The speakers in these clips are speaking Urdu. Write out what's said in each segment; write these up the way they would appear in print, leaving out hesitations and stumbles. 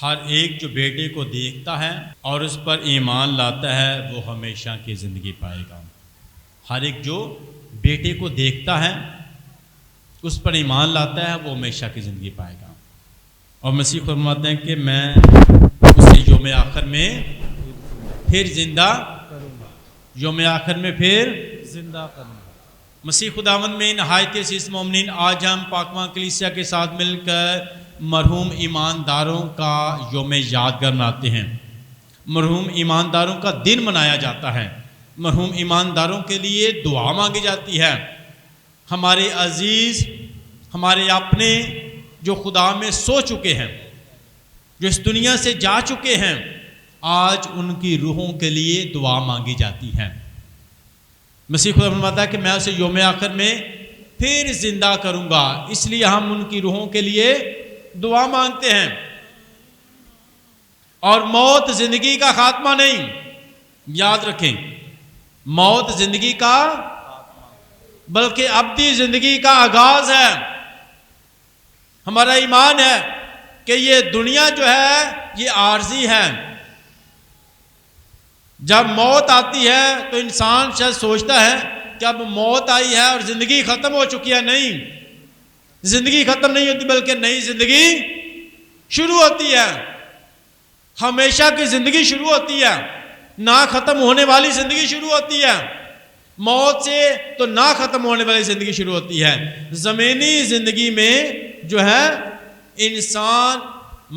ہر ایک جو بیٹے کو دیکھتا ہے اور اس پر ایمان لاتا ہے وہ ہمیشہ کی زندگی پائے گا۔ ہر ایک جو بیٹے کو دیکھتا ہے اس پر ایمان لاتا ہے وہ ہمیشہ کی زندگی پائے گا۔ اور مسیح فرماتے ہیں کہ میں اسے یوم آخر میں پھر زندہ کروں گا، یوم آخر میں پھر زندہ کروں گا۔ مسیح خداوند میں نہایت عزیز مومنین، آج ہم پاکواں کلیسیا کے ساتھ مل کر مرحوم ایمانداروں کا یوم یادگار مناتے ہیں۔ مرحوم ایمانداروں کا دن منایا جاتا ہے، مرحوم ایمانداروں کے لیے دعا مانگی جاتی ہے۔ ہمارے عزیز، ہمارے اپنے جو خدا میں سو چکے ہیں، جو اس دنیا سے جا چکے ہیں، آج ان کی روحوں کے لیے دعا مانگی جاتی ہے۔ مسیح خدا فرماتا ہے کہ میں اسے یوم آخر میں پھر زندہ کروں گا، اس لیے ہم ان کی روحوں کے لیے دعا مانگتے ہیں۔ اور موت زندگی کا خاتمہ نہیں، یاد رکھیں، موت زندگی کا بلکہ ابدی زندگی کا آغاز ہے۔ ہمارا ایمان ہے کہ یہ دنیا جو ہے یہ عارضی ہے۔ جب موت آتی ہے تو انسان شاید سوچتا ہے کہ اب موت آئی ہے اور زندگی ختم ہو چکی ہے۔ نہیں، زندگی ختم نہیں ہوتی بلکہ نئی زندگی شروع ہوتی ہے۔ ہمیشہ کی زندگی شروع ہوتی ہے، نہ ختم ہونے والی زندگی شروع ہوتی ہے۔ موت سے تو نہ ختم ہونے والی زندگی شروع ہوتی ہے۔ زمینی زندگی میں جو ہے انسان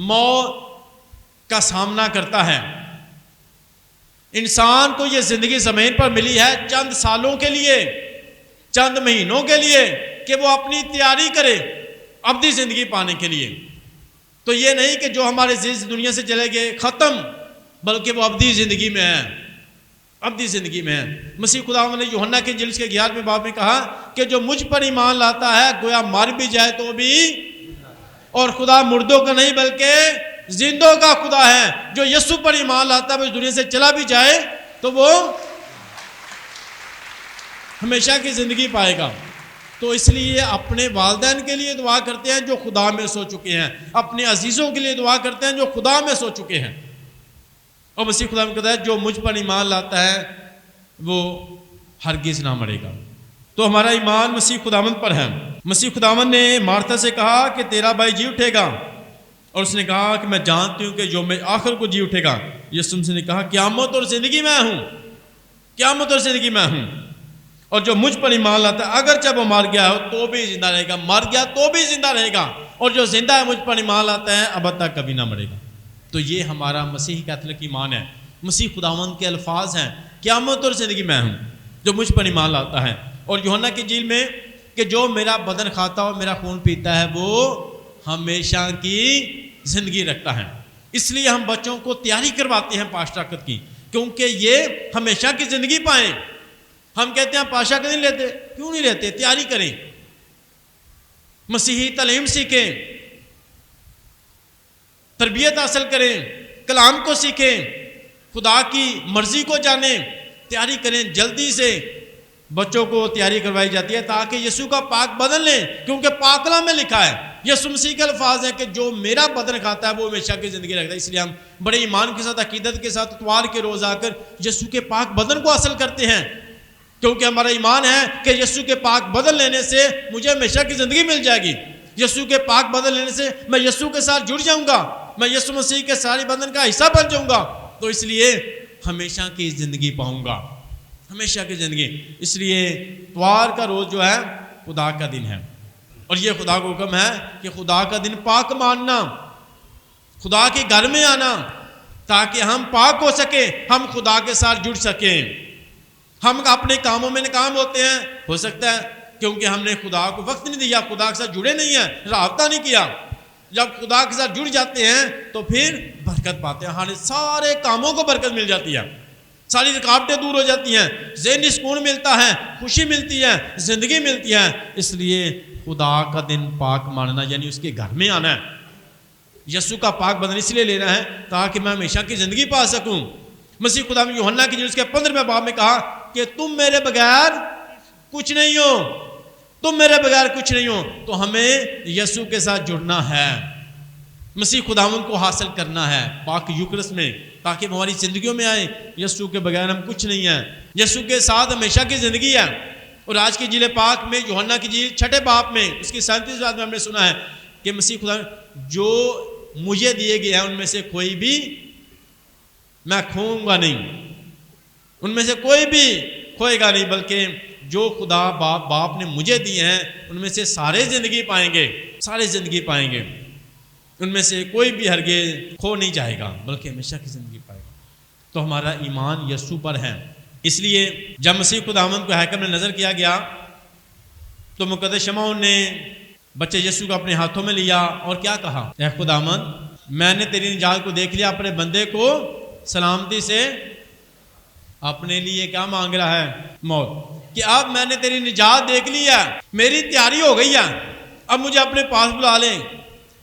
موت کا سامنا کرتا ہے۔ انسان کو یہ زندگی زمین پر ملی ہے چند سالوں کے لیے، چند مہینوں کے لیے، کہ وہ اپنی تیاری کرے ابدی زندگی پانے کے لیے۔ تو یہ نہیں کہ جو ہمارے دنیا سے چلے گئے ختم، بلکہ وہ ابدی زندگی میں ہے، ابدی زندگی میں ہے۔ مسیح خداوند نے یوحنا کے انجیل کے 11ویں باب میں کہا کہ جو مجھ پر ایمان لاتا ہے گویا مر بھی جائے تو بھی، اور خدا مردوں کا نہیں بلکہ زندوں کا خدا ہے۔ جو یسوع پر ایمان لاتا ہے وہ اس دنیا سے چلا بھی جائے تو وہ ہمیشہ کی زندگی پائے گا۔ تو اس لیے اپنے والدین کے لیے دعا کرتے ہیں جو خدا میں سو چکے ہیں، اپنے عزیزوں کے لیے دعا کرتے ہیں جو خدا میں سو چکے ہیں۔ اور مسیح خدا میں کہتا ہے جو مجھ پر ایمان لاتا ہے وہ ہرگز نہ مرے گا۔ تو ہمارا ایمان مسیح خداوند پر ہے۔ مسیح خداوند نے مارتھا سے کہا کہ تیرا بھائی جی اٹھے گا، اور اس نے کہا کہ میں جانتی ہوں کہ یوم آخر کو جی اٹھے گا۔ یسوع نے کہا قیامت اور زندگی میں ہوں، قیامت اور زندگی میں ہوں، اور جو مجھ پر ایمان لاتا ہے اگرچہ وہ مر گیا ہو تو بھی زندہ رہے گا، مر گیا تو بھی زندہ رہے گا، اور جو زندہ ہے مجھ پر ایمان لاتا ہے اب تک کبھی نہ مرے گا۔ تو یہ ہمارا مسیحی کیتھولک ایمان ہے۔ مسیح خداوند کے الفاظ ہیں قیامت اور زندگی میں ہوں جو مجھ پر ایمان لاتا ہے۔ اور یوحنا کی انجیل میں کہ جو میرا بدن کھاتا اور میرا خون پیتا ہے وہ ہمیشہ کی زندگی رکھتا ہے۔ اس لیے ہم بچوں کو تیاری کرواتے ہیں پاشتاکت کی، کیونکہ یہ ہمیشہ کی زندگی پائیں۔ ہم کہتے ہیں پاشا نہیں لیتے، کیوں نہیں لیتے؟ تیاری کریں، مسیحی تعلیم سیکھیں، تربیت حاصل کریں، کلام کو سیکھیں، خدا کی مرضی کو جانیں، تیاری کریں۔ جلدی سے بچوں کو تیاری کروائی جاتی ہے تاکہ یسوع کا پاک بدن لیں، کیونکہ پاک کلام میں لکھا ہے، یسوع مسیح کے الفاظ ہیں کہ جو میرا بدن کھاتا ہے وہ ہمیشہ کی زندگی رکھتا ہے۔ اس لیے ہم بڑے ایمان کے ساتھ، عقیدت کے ساتھ اتوار کے روز آ کر یسوع کے پاک بدن کو حاصل کرتے ہیں، کیونکہ ہمارا ایمان ہے کہ یسوع کے پاک بدن لینے سے مجھے ہمیشہ کی زندگی مل جائے گی۔ یسوع کے پاک بدن لینے سے میں یسوع کے ساتھ جڑ جاؤں گا، میں یسوع مسیح کے سارے بدن کا حصہ بن جاؤں گا، تو اس لیے ہمیشہ کی زندگی پاؤں گا، ہمیشہ کی زندگی۔ اس لیے اتوار کا روز جو ہے خدا کا دن ہے، اور یہ خدا کا حکم ہے کہ خدا کا دن پاک ماننا، خدا کے گھر میں آنا، تاکہ ہم پاک ہو سکیں، ہم خدا کے ساتھ جڑ سکیں۔ ہم اپنے کاموں میں ناکام ہوتے ہیں، ہو سکتا ہے کیونکہ ہم نے خدا کو وقت نہیں دیا، خدا کے ساتھ جڑے نہیں ہیں، رابطہ نہیں کیا۔ جب خدا کے ساتھ جڑ جاتے ہیں تو پھر برکت پاتے ہیں، ہمارے سارے کاموں کو برکت مل جاتی ہے، ساری رکاوٹیں دور ہو جاتی ہیں، ذہنی سکون ملتا ہے، خوشی ملتی ہے، زندگی ملتی ہے۔ اس لیے خدا کا دن پاک ماننا یعنی اس کے گھر میں آنا ہے، یسوع کا پاک بدن اس لیے لینا ہے تاکہ میں ہمیشہ کی زندگی پا سکوں۔ مسیح خدا میں یوحنا کی انجیل کے 15ویں باب میں کہا کہ تم میرے بغیر کچھ نہیں ہو، تم میرے بغیر کچھ نہیں ہو۔ تو ہمیں یسوع کے ساتھ جڑنا ہے، مسیح خداوند کو حاصل کرنا ہے پاک یوکرس میں، تاکہ ہماری زندگیوں میں آئے۔ یسوع کے بغیر ہم کچھ نہیں ہیں، یسوع کے ساتھ ہمیشہ کی زندگی ہے۔ اور آج کی انجیل پاک میں، یوحنا کی انجیل 6 باب میں اس کی 37 آیت میں ہم نے سنا ہے کہ مسیح خدا جو مجھے دیے گئے ہیں ان میں سے کوئی بھی میں کھوؤں گا نہیں، ان میں سے کوئی بھی کھوئے گا نہیں، بلکہ جو خدا باپ نے مجھے دیے ہیں ان میں سے سارے زندگی پائیں گے، سارے زندگی پائیں گے، ان میں سے کوئی بھی ہرگز کھو نہیں جائے گا بلکہ ہمیشہ کی زندگی پائے گا۔ تو ہمارا ایمان یسوع پر ہے، اس لیے جب مسیح خداوند کو ہیکل میں نظر کیا گیا تو مقدس شمعون نے بچے یسوع کو اپنے ہاتھوں میں لیا اور کیا کہا، اے خداوند میں نے تیری نجات کو دیکھ لیا، اپنے بندے کو سلامتی سے اپنے لیے کیا مانگ رہا ہے، موت، کہ اب میں نے تیری نجات دیکھ لی ہے، میری تیاری ہو گئی ہے، اب مجھے اپنے پاس بلا لیں،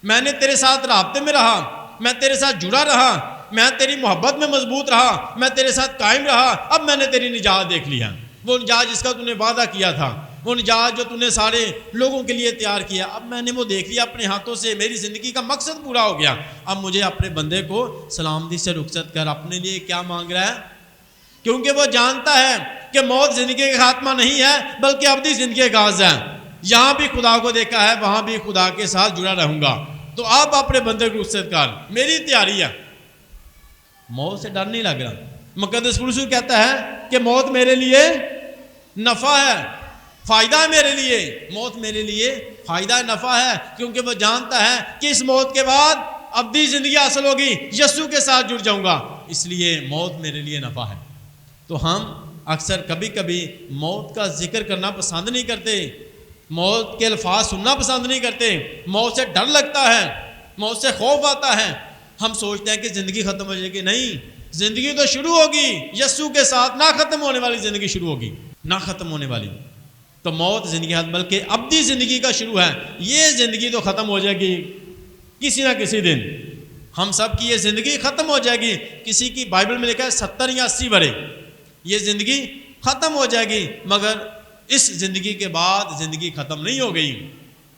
میں نے تیرے ساتھ رابطے میں رہا، میں تیرے ساتھ جڑا رہا، میں تیری محبت میں مضبوط رہا، میں تیرے ساتھ قائم رہا، اب میں نے تیری نجات دیکھ لی ہے، وہ نجات جس کا تو نے وعدہ کیا تھا، وہ نجات جو تو نے سارے لوگوں کے لیے تیار کیا، اب میں نے وہ دیکھ لیا اپنے ہاتھوں سے، میری زندگی کا مقصد پورا ہو گیا، اب مجھے اپنے بندے کو سلامتی سے رخصت کر۔ اپنے لیے کیا مانگ رہا ہے؟ کیونکہ وہ جانتا ہے کہ موت زندگی کا خاتمہ نہیں ہے بلکہ ابدی زندگی کا آغاز ہے، یہاں بھی خدا کو دیکھا ہے، وہاں بھی خدا کے ساتھ جڑا رہوں گا، تو آپ اپنے بندے کو رخصت کر، میری تیاری ہے، موت سے ڈر نہیں لگ رہا۔ مقدس پولس کہتا ہے کہ موت میرے لیے نفع ہے، فائدہ ہے، میرے لیے موت میرے لیے فائدہ ہے، نفع ہے، کیونکہ وہ جانتا ہے کہ اس موت کے بعد ابدی زندگی حاصل ہوگی، یسوع کے ساتھ جڑ جاؤں گا، اس لیے موت میرے لیے نفع ہے۔ تو ہم اکثر کبھی کبھی موت کا ذکر کرنا پسند نہیں کرتے، موت کے الفاظ سننا پسند نہیں کرتے، موت سے ڈر لگتا ہے، موت سے خوف آتا ہے، ہم سوچتے ہیں کہ زندگی ختم ہو جائے گی، نہیں، زندگی تو شروع ہوگی، یسوع کے ساتھ نہ ختم ہونے والی زندگی شروع ہوگی، نہ ختم ہونے والی۔ تو موت زندگی ختم بلکہ ابدی زندگی کا شروع ہے، یہ زندگی تو ختم ہو جائے گی کسی نہ کسی دن، ہم سب کی یہ زندگی ختم ہو جائے گی، کسی کی بائبل میں لکھا ہے 70 یا 80 برے، یہ زندگی ختم ہو جائے گی، مگر اس زندگی کے بعد زندگی ختم نہیں ہو گئی،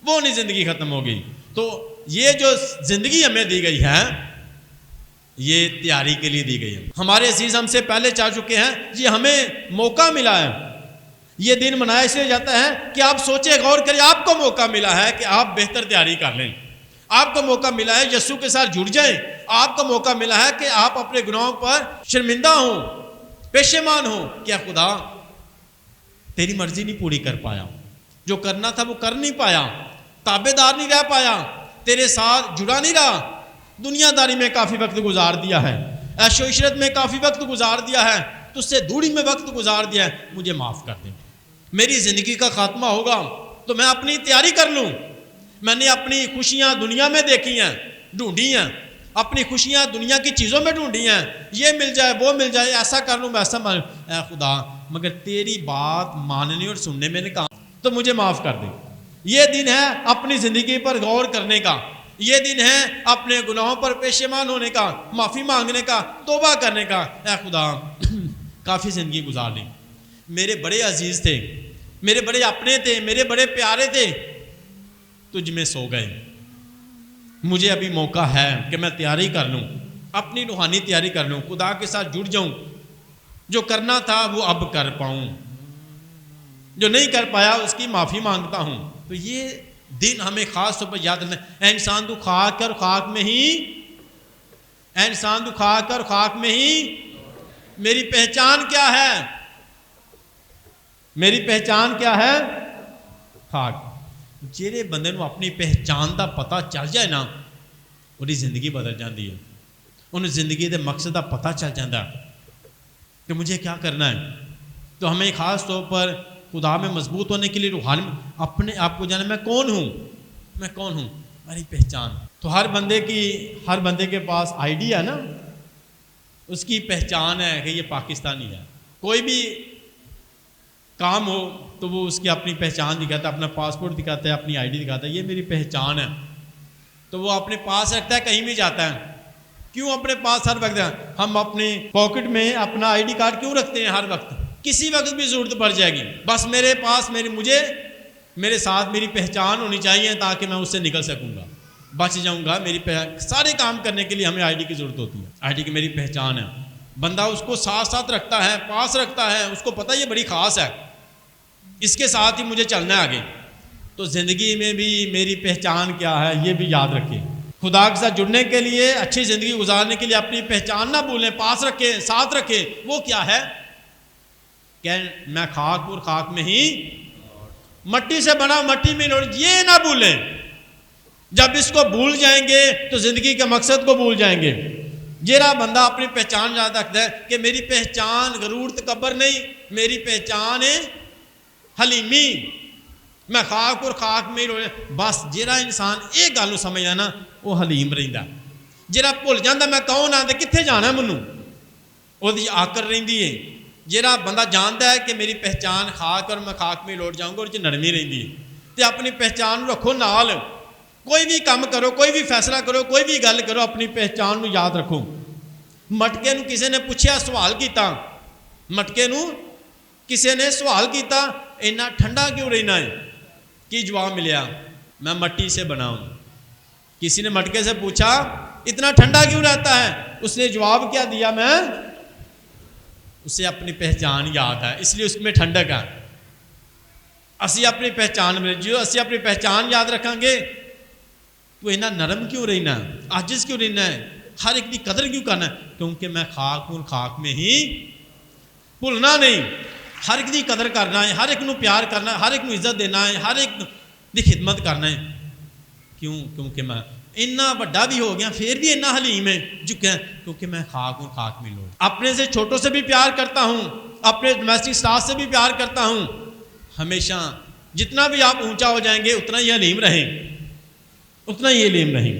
وہ نہیں زندگی ختم ہو گئی۔ تو یہ جو زندگی ہمیں دی گئی ہے یہ تیاری کے لیے دی گئی ہے، ہمارے عزیز ہم سے پہلے چاہ چکے ہیں، یہ ہمیں موقع ملا ہے، یہ دن منایا اس لیے جاتا ہے کہ آپ سوچیں، غور کریں، آپ کو موقع ملا ہے کہ آپ بہتر تیاری کر لیں، آپ کو موقع ملا ہے یسوع کے ساتھ جڑ جائیں، آپ کو موقع ملا ہے کہ آپ اپنے گناہوں پر شرمندہ ہوں، پشیمان ہوں، کیا خدا تیری مرضی نہیں پوری کر پایا، جو کرنا تھا وہ کر نہیں پایا، تابع دار نہیں رہ پایا، تیرے ساتھ جڑا نہیں رہا، دنیا داری میں کافی وقت گزار دیا ہے، عیش و عشرت میں کافی وقت گزار دیا ہے، تجھ سے دوری میں وقت گزار دیا ہے، مجھے معاف کر دیں، میری زندگی کا خاتمہ ہوگا تو میں اپنی تیاری کر لوں، میں نے اپنی خوشیاں دنیا میں دیکھی ہیں، ڈھونڈی ہیں، اپنی خوشیاں دنیا کی چیزوں میں ڈھونڈی ہیں، یہ مل جائے وہ مل جائے، ایسا کر لوں ویسا مان، اے خدا مگر تیری بات ماننے اور سننے میں نے کہا تو مجھے معاف کر دے۔ یہ دن ہے اپنی زندگی پر غور کرنے کا، یہ دن ہے اپنے گناہوں پر پشیمان ہونے کا، معافی مانگنے کا، توبہ کرنے کا، اے خدا کافی زندگی گزار لی، میرے بڑے عزیز تھے، میرے بڑے اپنے تھے، میرے بڑے پیارے تھے، تجھ میں سو گئے، مجھے ابھی موقع ہے کہ میں تیاری کر لوں، اپنی روحانی تیاری کر لوں، خدا کے ساتھ جڑ جاؤں، جو کرنا تھا وہ اب کر پاؤں، جو نہیں کر پایا اس کی معافی مانگتا ہوں۔ تو یہ دن ہمیں خاص طور پر یاد رکھنا ہے، اے انسان تو خاک کر خاک میں ہی، اے انسان تو خاک کر خاک میں ہی، میری پہچان کیا ہے؟ میری پہچان کیا ہے؟ خاک۔ جیڑے بندے نو اپنی پہچان دا پتہ چل جائے نا، وہی زندگی بدل جاندی ہے، انہوں زندگی دے مقصد دا پتہ چل جاندہ کہ مجھے کیا کرنا ہے۔ تو ہمیں خاص طور پر خدا میں مضبوط ہونے کے لیے روحانی اپنے آپ کو جانا، میں کون ہوں، میں کون ہوں، میری پہچان۔ تو ہر بندے کے پاس آئی ڈی ہے نا، اس کی پہچان ہے کہ یہ پاکستانی ہے، کوئی بھی کام ہو تو وہ اس کی اپنی پہچان دکھاتا ہے، اپنا پاسپورٹ دکھاتا ہے، اپنی آئی ڈی دکھاتا ہے، یہ میری پہچان ہے، تو وہ اپنے پاس رکھتا ہے، کہیں بھی جاتا ہے۔ کیوں اپنے پاس ہر وقت؟ ہم اپنے پاکٹ میں اپنا آئی ڈی کارڈ کیوں رکھتے ہیں؟ ہر وقت کسی وقت بھی ضرورت پڑ جائے گی، بس میرے ساتھ میری پہچان ہونی چاہیے تاکہ میں اس سے نکل سکوں گا۔ بچ جاؤں گا. سارے کام کرنے کے لیے ہمیں آئی ڈی کی ضرورت ہوتی ہے. آئی ڈی کی میری پہچان ہے. بندہ اس کو ساتھ ساتھ رکھتا ہے, پاس رکھتا ہے, اس کو پتہ یہ بڑی خاص ہے, اس کے ساتھ ہی مجھے چلنا ہے آگے. تو زندگی میں بھی میری پہچان کیا ہے یہ بھی یاد رکھیں. خدا کے ساتھ جڑنے کے لیے, اچھی زندگی گزارنے کے لیے اپنی پہچان نہ بھولیں, پاس رکھیں, ساتھ رکھیں. وہ کیا ہے کہ میں خاک اور خاک میں ہی, مٹی سے بنا مٹی میں لوٹ, یہ نہ بھولیں. جب اس کو بھول جائیں گے تو زندگی کے مقصد کو بھول جائیں گے. جیرا بندہ اپنی پہچان یاد رکھتا ہے کہ میری پہچان غرور تکبر نہیں, میری پہچان ہے حلیمی, میں خاک اور خاک میں بس. جیرا انسان ایک گل سمجھدا نا وہ حلیم رہندا. جیرا بھول جاندا میں کون ہاں تے کتھے جانا مینوں, اودی آکر رہندی ہے. جیرا بندہ جاندا ہے کہ میری پہچان خاک اور میں خاک میں لوٹ جاؤں گا, اور چ نرمی رہندی ہے. تے اپنی پہچان رکھو نال. کوئی بھی کام کرو, کوئی بھی فیصلہ کرو, کوئی بھی گل کرو, اپنی پہچان نو یاد رکھو. مٹکے نو کسی نے پوچھا, سوال کیتا, مٹکے نو کسی نے سوال کیتا اینا ٹھنڈا کیوں رہنا ہے؟ کی جواب ملیا, میں مٹی سے بنا ہوں. کسی نے مٹکے سے پوچھا اتنا ٹھنڈا کیوں رہتا ہے؟ اس نے جواب کیا دیا, میں, اسے اپنی پہچان یاد ہے اس لیے اس میں ٹھنڈک ہے. اسی اپنی پہچان میں جو اسی اپنی پہچان یاد رکھیں گے تو اینا نرم کیوں رہنا ہے, عاجز کیوں رہنا ہے, ہر ایک کی قدر کیوں کرنا ہے؟ کیونکہ میں خاک ہوں, خاک میں ہی, بھولنا نہیں. ہر ایک کی قدر کرنا ہے, ہر ایک نو پیار کرنا ہے, ہر ایک نو عزت دینا ہے, ہر ایک دی خدمت کرنا ہے. کیونکہ میں اتنا بڑا بھی ہو گیا پھر بھی اتنا حلیم ہے جھکا ہے, کیونکہ میں خاک ہوں, خاک میں لوٹ. اپنے سے چھوٹوں سے بھی پیار کرتا ہوں, اپنے ڈومیسٹک سٹاف سے بھی پیار کرتا ہوں. ہمیشہ جتنا بھی آپ اونچا ہو جائیں گے اتنا ہی حلیم رہیں, اتنا ہی حلیم رہیں.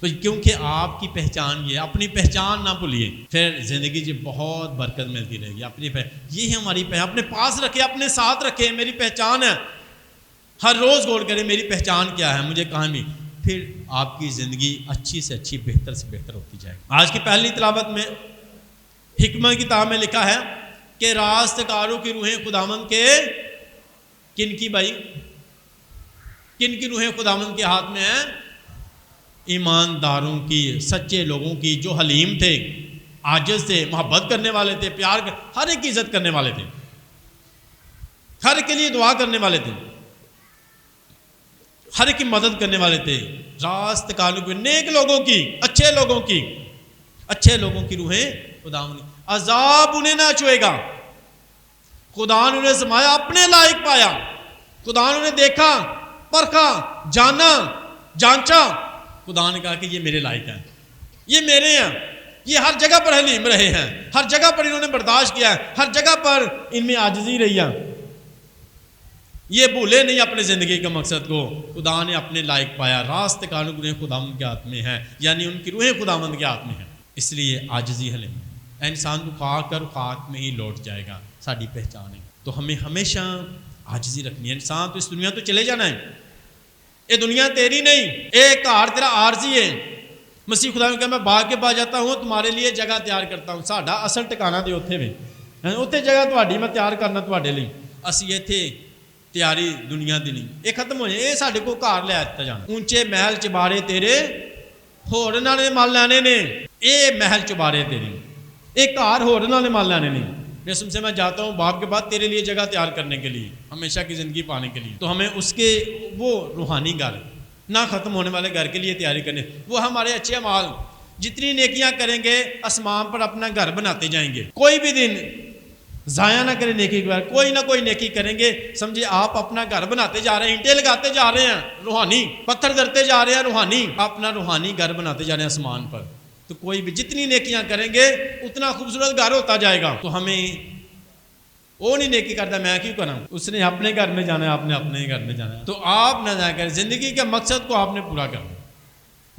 تو کیونکہ آپ کی پہچان یہ, اپنی پہچان نہ بھولیے, پھر زندگی جی بہت برکت ملتی رہے گی. اپنی یہ ہے ہماری پہچان, اپنے پاس رکھے, اپنے ساتھ رکھے, میری پہچان ہے. ہر روز غور کریں میری پہچان کیا ہے, مجھے کہاں بھی. پھر آپ کی زندگی اچھی سے اچھی, بہتر سے بہتر ہوتی جائے گی. آج کی پہلی تلاوت میں حکمہ کتاب میں لکھا ہے کہ راستکاروں کی روحیں خداوند کے, کن کی بھائی, کن کی روحیں خداوند کے ہاتھ میں ہیں؟ ایمانداروں کی, سچے لوگوں کی, جو حلیم تھے, عاجز تھے, محبت کرنے والے تھے, پیار ہر ایک کی عزت کرنے والے تھے, ہر ایک کے لیے دعا کرنے والے تھے, ہر ایک کی مدد کرنے والے تھے. راست کاروں کی, نیک لوگوں کی, اچھے لوگوں کی, اچھے لوگوں کی روحیں خداوند. عذاب انہیں نہ چھوئے گا. خدا نے انہیں سمایا, اپنے لائق پایا. خدا نے انہیں دیکھا, پرکھا, جانا, جانچا. خدا نے کہا کہ یہ میرے لائق ہیں, یہ میرے ہیں, یہ ہر جگہ پر حلیم رہے ہیں, ہر جگہ پر انہوں نے برداشت کیا ہے, ہر جگہ پر ان میں عاجزی رہی ہے, یہ بھولے نہیں اپنے زندگی کے مقصد کو. خدا نے اپنے لائق پایا. راست کاروں کی روحیں خداوند کے ہاتھ میں ہیں, یعنی ان کی روحیں خداوند کے ہاتھ میں ہیں. اس لیے عاجزی حلیم, انسان کو خاک کر خاک میں ہی لوٹ جائے گا. ساری پہچان ہے تو ہمیں ہمیشہ عاجزی رکھنی ہے. انسان تو اس دنیا تو چلے جانا ہے, یہ دنیا تیری نہیں, ایک گھر تیرا عارضی ہے. مسیح خدا نے کہا میں باغ کے پاس جاتا ہوں, تمہارے لیے جگہ تیار کرتا ہوں. ساڈا اصل ٹھکانا تے اوتھے وے, اوتھے جگہ تہاڈی میں تیار کرنا تہاڈے لئی. اسی ایتھے تیاری دنیا دی نہیں, یہ ختم ہو جائے. یہ ساڈے کو گھر لے آتا جانا. اونچے محل چبارے تیرے ہورناں نے مال لینے نے, یہ محل چبارے تیرے, ایک گھر ہورناں نے مال لینے نے. رسم سے میں جاتا ہوں باپ کے بعد تیرے لیے جگہ تیار کرنے کے لیے, ہمیشہ کی زندگی پانے کے لیے. تو ہمیں اس کے وہ روحانی گھر, نہ ختم ہونے والے گھر کے لیے تیاری کرنے. وہ ہمارے اچھے اعمال, جتنی نیکیاں کریں گے آسمان پر اپنا گھر بناتے جائیں گے. کوئی بھی دن ضائع نہ کریں نیکی کے بعد, کوئی نہ کوئی نیکی کریں گے. سمجھے آپ اپنا گھر بناتے جا رہے ہیں, اینٹیں لگاتے جا رہے ہیں روحانی, پتھر دھرتے جا رہے ہیں روحانی, اپنا روحانی گھر بناتے جا رہے ہیں آسمان پر. تو کوئی بھی جتنی نیکیاں کریں گے اتنا خوبصورت گھر ہوتا جائے گا. تو ہمیں وہ نہیں نیکی کرتا, میں کیوں کروں, اس نے اپنے گھر میں جانا ہے, آپ نے اپنے گھر میں جانا ہے. تو آپ نہ جا کر زندگی کے مقصد کو آپ نے پورا کرنا,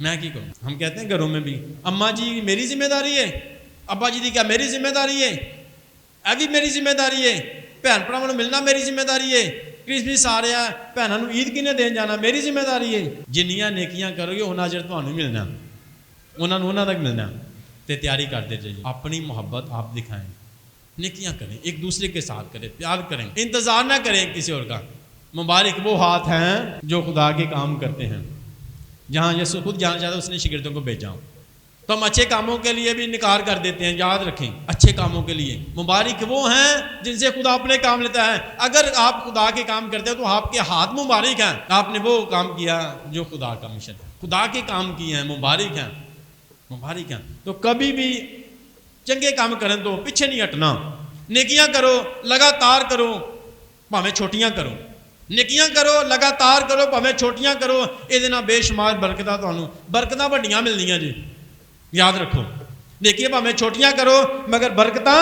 میں کی کروں. ہم کہتے ہیں گھروں میں بھی اماں جی میری ذمہ داری ہے, ابا جی دی کیا میری ذمہ داری ہے, اے بھی میری ذمہ داری ہے, بھن بھراواں نوں ملنا میری ذمہ داری ہے, کرسمس آ رہا ہے بھناں نوں عید کنے دین جانا میری ذمہ داری ہے. جنیاں نیکیاں کرو گے اُنہاں چر تہانوں ملنا, انہاں نوں انہاں تک ملنا. تے تیاری کرتے جائیے, اپنی محبت آپ دکھائیں, نیکیاں کریں, ایک دوسرے کے ساتھ کریں, پیار کریں, انتظار نہ کریں کسی اور کا. مبارک وہ ہاتھ ہیں جو خدا کے کام کرتے ہیں. جہاں یسوع خود جانا چاہتا ہے اس نے شاگردوں کو بھیجا. تو ہم اچھے کاموں کے لیے بھی انکار کر دیتے ہیں. یاد رکھیں اچھے کاموں کے لیے مبارک وہ ہیں جن سے خدا اپنے کام لیتا ہے. اگر آپ خدا کے کام کرتے ہیں تو آپ کے ہاتھ مبارک ہیں, آپ نے وہ کام کیا جو خدا کا مشن ہے, خدا کے کام کیے ہیں, مبارک ہیں, مبارک ہیں. تو کبھی بھی چنگے کام کریں تو پیچھے نہیں ہٹنا. نیکیاں کرو, لگاتار کرو, بھاویں چھوٹیاں کرو. نیکیاں کرو, لگاتار کرو, بھاویں چھوٹیاں کرو. یہ بے شمار برکتاں تانوں برکتاں وڈیاں ملنیاں جی. یاد رکھو نیکیاں بھاویں چھوٹیاں کرو مگر برکتاں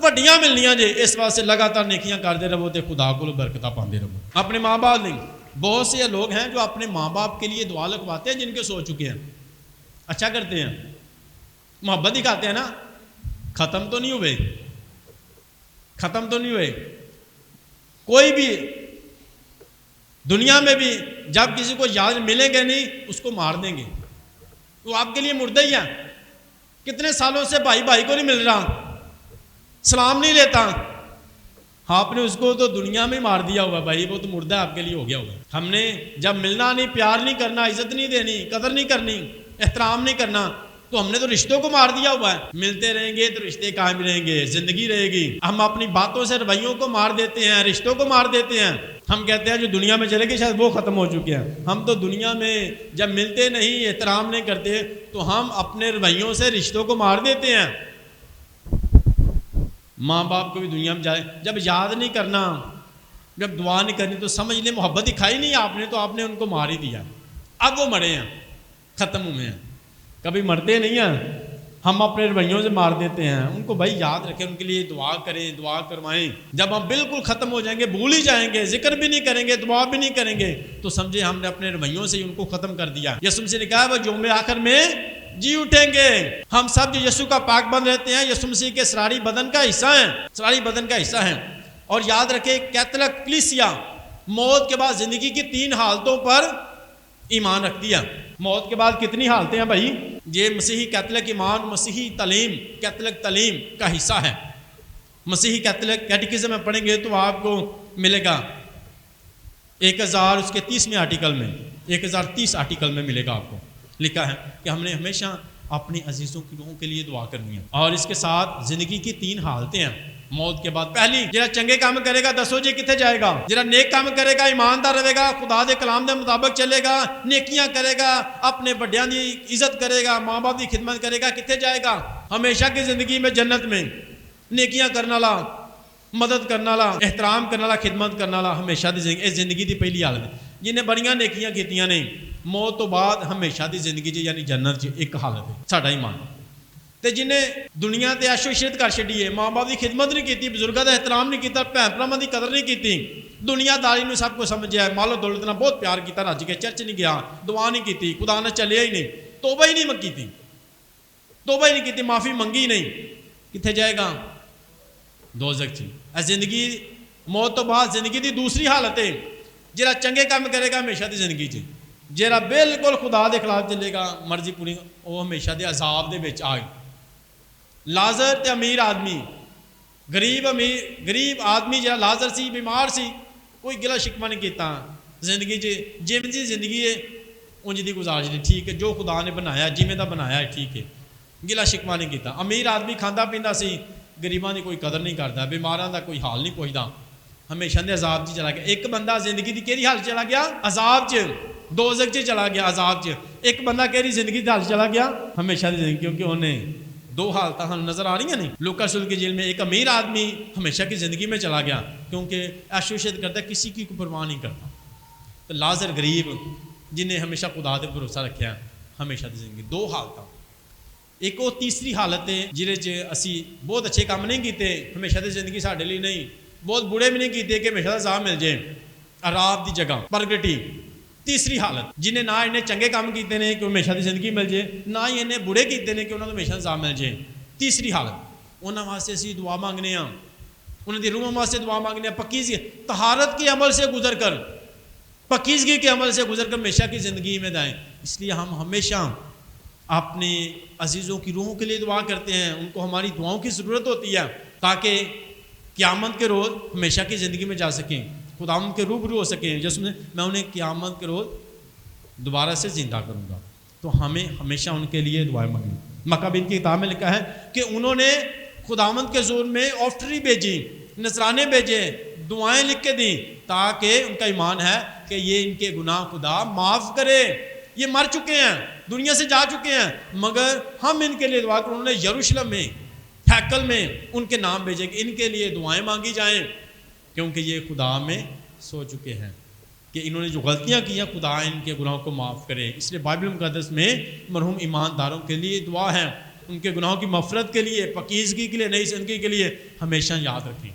وڈیاں ملنیاں جی. اس واسطے لگاتار نیکیاں کرتے رہو تو خدا کو برکتاں پاندے رہو. اپنے ماں باپ نہیں, بہت سے لوگ ہیں جو اپنے ماں باپ کے لیے دعا لکھواتے ہیں جن کے سو چکے ہیں, اچھا کرتے ہیں, محبت دکھاتے ہیں نا, ختم تو نہیں ہوئے, ختم تو نہیں ہوئے. کوئی بھی دنیا میں بھی جب کسی کو یاد ملیں گے نہیں اس کو مار دیں گے, وہ آپ کے لیے مردہ ہی ہے. کتنے سالوں سے بھائی بھائی کو نہیں مل رہا, سلام نہیں لیتا, آپ نے اس کو تو دنیا میں مار دیا ہوگا بھائی, وہ تو مردہ آپ کے لیے ہو گیا ہوگا. ہم نے جب ملنا نہیں, پیار نہیں کرنا, عزت نہیں دینی, قدر نہیں کرنی, احترام نہیں کرنا, تو ہم نے تو رشتوں کو مار دیا ہوا ہے. ملتے رہیں گے تو رشتے قائم رہیں گے, زندگی رہے گی. ہم اپنی باتوں سے رویوں کو مار دیتے ہیں, رشتوں کو مار دیتے ہیں. ہم کہتے ہیں جو دنیا میں چلے گی شاید وہ ختم ہو چکے ہیں. ہم تو دنیا میں جب ملتے نہیں, احترام نہیں کرتے, تو ہم اپنے رویوں سے رشتوں کو مار دیتے ہیں. ماں باپ کو بھی دنیا میں جائے جب یاد نہیں کرنا, جب دعا نہیں کرنی, تو سمجھ لیں محبت دکھائی نہیں آپ نے, تو آپ نے ان کو مار ہی دیا. اب وہ مرے ہیں, ختم ہوئے ہیں, کبھی مرتے نہیں ہیں. ہم اپنے رویوں سے مار دیتے ہیں ان کو. بھائی یاد رکھیں, ان کے لیے دعا کریں, دعا کروائیں. جب ہم بالکل ختم ہو جائیں گے, بھول ہی جائیں گے, ذکر بھی نہیں کریں گے, دعا بھی نہیں کریں گے, تو سمجھے ہم نے اپنے رویوں سے ان کو ختم کر دیا. یسوع سے نے کہا وہ یوم آخر میں جی اٹھیں گے. ہم سب جو یسوع کا پاک بند رہتے ہیں یسوع مسیح کے اسراری بدن کا حصہ ہیں, اسراری بدن کا حصہ ہیں. اور یاد رکھیں کیتھولک کلیسیا موت کے بعد زندگی کی 3 حالتوں پر ایمان رکھتی ہے. موت کے بعد کتنی حالتیں ہیں بھائی؟ یہ مسیحی کیتھولک ایمان, مسیحی تعلیم, کیتھولک تعلیم کا حصہ ہے. مسیحی کیتھولک کیٹیکزم میں پڑھیں گے تو آپ کو ملے گا 1030 آرٹیکل میں, 1030 آرٹیکل میں ملے گا آپ کو لکھا ہے کہ ہم نے ہمیشہ اپنی عزیزوں کی روحوں کے لیے دعا کرنی ہے. اور اس کے ساتھ زندگی کی 3 حالتیں ہیں موت کے بعد. پہلی, جرا چنگے کام کرے گا دسو جی کتنے جائے گا. جرا نیک کام کرے گا, ایماندار رہے گا, خدا دے کلام دے مطابق چلے گا, نیکیاں کرے گا, اپنے بڑیاں دی عزت کرے گا, ماں باپ دی خدمت کرے گا, کتنے جائے گا ہمیشہ کی زندگی میں جنت میں. نیکیاں کرنا لا, مدد کرنا لا, احترام کرنا لا, خدمت کرنا لا, ہمیشہ دی زندگی. اس زندگی دی پہلی حالت ہے. جنہیں بڑیاں نیکیاں کیتیاں نہیں, موت تو بعد ہمیشہ دی زندگی جی یعنی جنت جی ایک حالت ہے ساڈا ایمان. تے جنہیں دنیا تے عیش و عشرت کر چھڈی ہے, ماں باپ کی خدمت نہیں کیتی, بزرگاں دا احترام نہیں کیتا, بھن بھراواں دی قدر نہیں کیتی, دنیا داری نو سب کو سمجھیا ہے, مال و دولت نال بہت پیار کیتا, رج کے چرچ نہیں گیا, دعا نہیں کیتی, خدا نے چلیا ہی نہیں, توبہ ہی نہیں کیتی, توبہ ہی نہیں کیتی, معافی منگی نہیں, کتنے جائے گا دوزخ چ. زندگی موت تو بعد زندگی دی دوسری حالت ہے. جہاں چنگے کام کرے گا ہمیشہ دی زندگی چ, جہاں بالکل خدا دے خلاف چلے گا, مرضی پوری, وہ ہمیشہ دے عذاب دے وچ آ گئی. لازر تے امیر آدمی, غریب آدمی جہاں لازر سی, بیمار سی, کوئی گلا شکوہ نہیں کیتا زندگی جیویں دی زندگی ہے انج دی گزارش دی, ٹھیک ہے جو خدا نے بنایا جیویں دا بنایا ہے ٹھیک ہے, گلا شکوہ نہیں کیتا. امیر آدمی کھاندا پیندا سی, غریباں دی کوئی قدر نہیں کردا, بیماراں دا کوئی حال نہیں پوچھدا, ہمیشہ دے عذاب چ چلا گیا. ایک بندہ زندگی دی کیڑی حالت چلا گیا, عذاب چ, دوزخ چ چلا گیا, عذاب چ. ایک بندہ کیڑی زندگی دی حالت چلا گیا, ہمیشہ دی زندگی, کیونکہ انہیں 2 حالتیں ہم نظر آ رہی ہیں نہیں. لوکا رسول کی جیل میں ایک امیر آدمی ہمیشہ کی زندگی میں چلا گیا کیونکہ عیش و عشرت کرتا ہے, کسی کی پرواہ نہیں کرتا. تو لازر غریب جنہیں ہمیشہ خدا دے بھروسہ رکھا ہمیشہ دی زندگی. 2 حالتیں. ایک وہ تیسری حالت ہے جہے اسی بہت اچھے کام نہیں کیتے, ہمیشہ دی زندگی ساڈے لیے نہیں, بہت بڑے بھی نہیں کیتے کہ ہمیشہ عذاب مل جائے, عذاب دی جگہ پرگٹی. تیسری حالت, جنہیں نہ انہیں چنگے کام کیتے ہیں کہ ہمیشہ دی زندگی مل جائے, نہ ہی انہیں برے کیتے ہیں کہ انہوں نے ہمیشہ عذاب مل جائے. تیسری حالت, انہوں واسطے اسی دعا مانگنے ہاں, انہوں دی روحوں واسطے دعا مانگنے ہاں, پکیزگی طہارت کے عمل سے گزر کر, پکیزگی کے عمل سے گزر کر ہمیشہ کی زندگی میں دائیں. اس لیے ہم ہمیشہ اپنے عزیزوں کی روحوں کے لیے دعا کرتے ہیں, ان کو ہماری دعاؤں کی ضرورت ہوتی ہے تاکہ قیامت کے روز ہمیشہ کی زندگی میں جا سکیں, خدا ان کے روبرو ہو سکیں. جس میں انہیں قیامت کے روز دوبارہ سے زندہ کروں گا۔ تو ہمیں ہمیشہ ان کے لیے دعائیں مانگیں۔ مکابین کی کتاب میں لکھا ہے کہ انہوں نے خداوند کے حضور میں آفٹری بھیجی، نذرانے بھیجے، دعائیں لکھ کے دیں، تاکہ ان کا ایمان ہے کہ یہ ان کے گناہ خدا معاف کرے۔ یہ مر چکے ہیں، دنیا سے جا چکے ہیں، مگر ہم ان کے لیے دعا کریں۔ انہوں نے یروشلم میں ہیکل میں ان کے نام بھیجے کہ ان کے لیے دعائیں مانگی جائیں، کیونکہ یہ خدا میں سو چکے ہیں کہ انہوں نے جو غلطیاں کی ہیں خدا ان کے گناہوں کو معاف کرے۔ اس لیے بائبل مقدس میں مرحوم ایمانداروں کے لیے دعا ہے، ان کے گناہوں کی مغفرت کے لیے، پاکیزگی کے لیے، نئی زندگی کے لیے ہمیشہ یاد رکھیں۔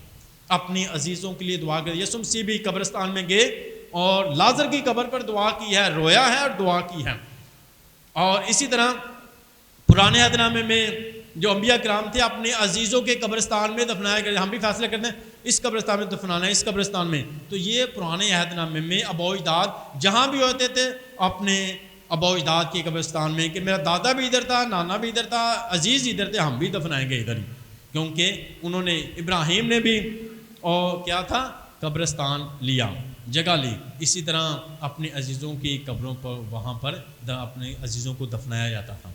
اپنی عزیزوں کے لیے دعا کریں۔ یسوع مسیح بھی قبرستان میں گئے اور لازر کی قبر پر دعا کی ہے، رویا ہے اور دعا کی ہے۔ اور اسی طرح پرانے عہد نامے میں جو انبیاء کرام تھے اپنے عزیزوں کے قبرستان میں دفنایا گئے۔ ہم بھی فیصلہ کرتے ہیں اس قبرستان میں دفنانا ہے، اس قبرستان میں۔ تو یہ پرانے عہد نامے میں اباء و اجداد جہاں بھی ہوتے تھے اپنے اباء و اجداد کے قبرستان میں، کہ میرا دادا بھی ادھر تھا، نانا بھی ادھر تھا، عزیز ادھر تھے، ہم بھی دفنائیں گے ادھر ہی، کیونکہ انہوں نے، ابراہیم نے بھی اور کیا تھا، قبرستان لیا، جگہ لی۔ اسی طرح اپنے عزیزوں کی قبروں پر وہاں پر اپنے عزیزوں کو دفنایا جاتا تھا۔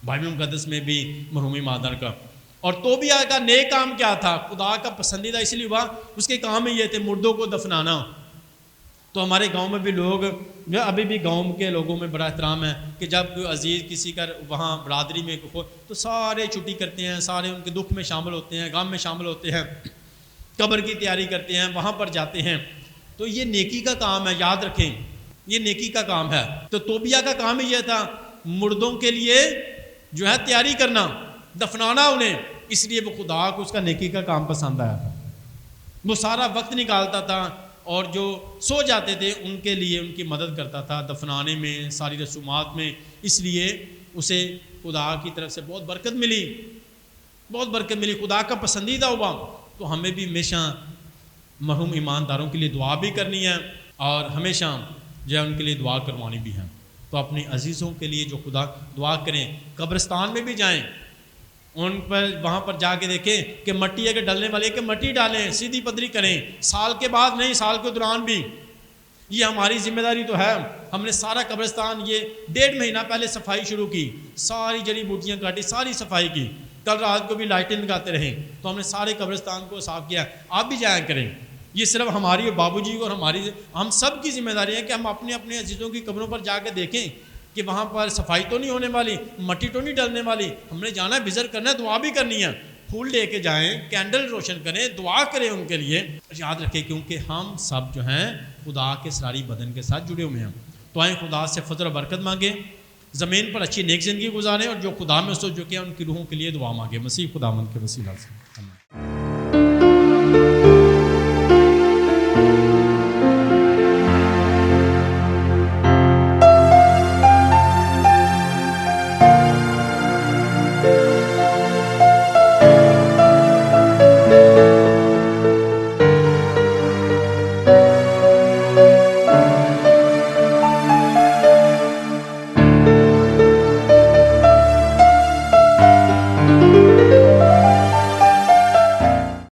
بائبل مقدس میں بھی مرحوم ایماندار کا اور توبیہ کا نیک کام کیا تھا، خدا کا پسندیدہ اس لیے ہوا، اس کے کام میں یہ تھے مردوں کو دفنانا۔ تو ہمارے گاؤں میں بھی لوگ جو ابھی بھی گاؤں کے لوگوں میں بڑا احترام ہے کہ جب کوئی عزیز کسی کا وہاں برادری میں ہو تو سارے چھٹی کرتے ہیں، سارے ان کے دکھ میں شامل ہوتے ہیں، غم میں شامل ہوتے ہیں، قبر کی تیاری کرتے ہیں، وہاں پر جاتے ہیں۔ تو یہ نیکی کا کام ہے، یاد رکھیں یہ نیکی کا کام ہے۔ تو توبیہ کا کام ہی یہ تھا مردوں کے لیے جو ہے تیاری کرنا، دفنانا انہیں، اس لیے وہ خدا کو اس کا نیکی کا کام پسند آیا تھا۔ وہ سارا وقت نکالتا تھا اور جو سو جاتے تھے ان کے لیے ان کی مدد کرتا تھا دفنانے میں، ساری رسومات میں۔ اس لیے اسے خدا کی طرف سے بہت برکت ملی، بہت برکت ملی، خدا کا پسندیدہ ہوا۔ تو ہمیں بھی ہمیشہ مرحوم ایمانداروں کے لیے دعا بھی کرنی ہے اور ہمیشہ جو ہے ان کے لیے دعا کروانی بھی ہے۔ تو اپنے عزیزوں کے لیے جو خدا دعا کریں، قبرستان میں بھی جائیں، ان پر وہاں پر جا کے دیکھیں کہ مٹی اگر ڈلنے والی ہے کہ مٹی ڈالیں، سیدھی پدری کریں، سال کے بعد نہیں، سال کے دوران بھی۔ یہ ہماری ذمہ داری تو ہے۔ ہم نے سارا قبرستان یہ 1.5 مہینہ پہلے صفائی شروع کی، ساری جڑی بوٹیاں کاٹی، ساری صفائی کی، کل رات کو بھی لائٹیں لگاتے رہیں۔ تو ہم نے سارے قبرستان کو صاف کیا، آپ بھی جایا کریں۔ یہ صرف ہماری اور بابو جی اور ہم سب کی ذمہ داری ہے کہ ہم اپنے اپنے عزیزوں کی قبروں پر جا کے دیکھیں کہ وہاں پر صفائی تو نہیں ہونے والی، مٹی تو نہیں ڈلنے والی۔ ہم نے جانا ہے، وزٹ کرنا ہے، دعا بھی کرنی ہے، پھول لے کے جائیں، کینڈل روشن کریں، دعا کریں ان کے لیے۔ یاد رکھیں کیونکہ ہم سب جو ہیں خدا کے اسراری بدن کے ساتھ جڑے ہوئے ہیں۔ تو آئیں خدا سے فضل و برکت مانگیں، زمین پر اچھی نیک زندگی گزاریں، اور جو خدا میں سو چکے ہیں ان کی روحوں کے لیے دعا مانگیں۔ مسیح خداوند کے وسیلہ سے۔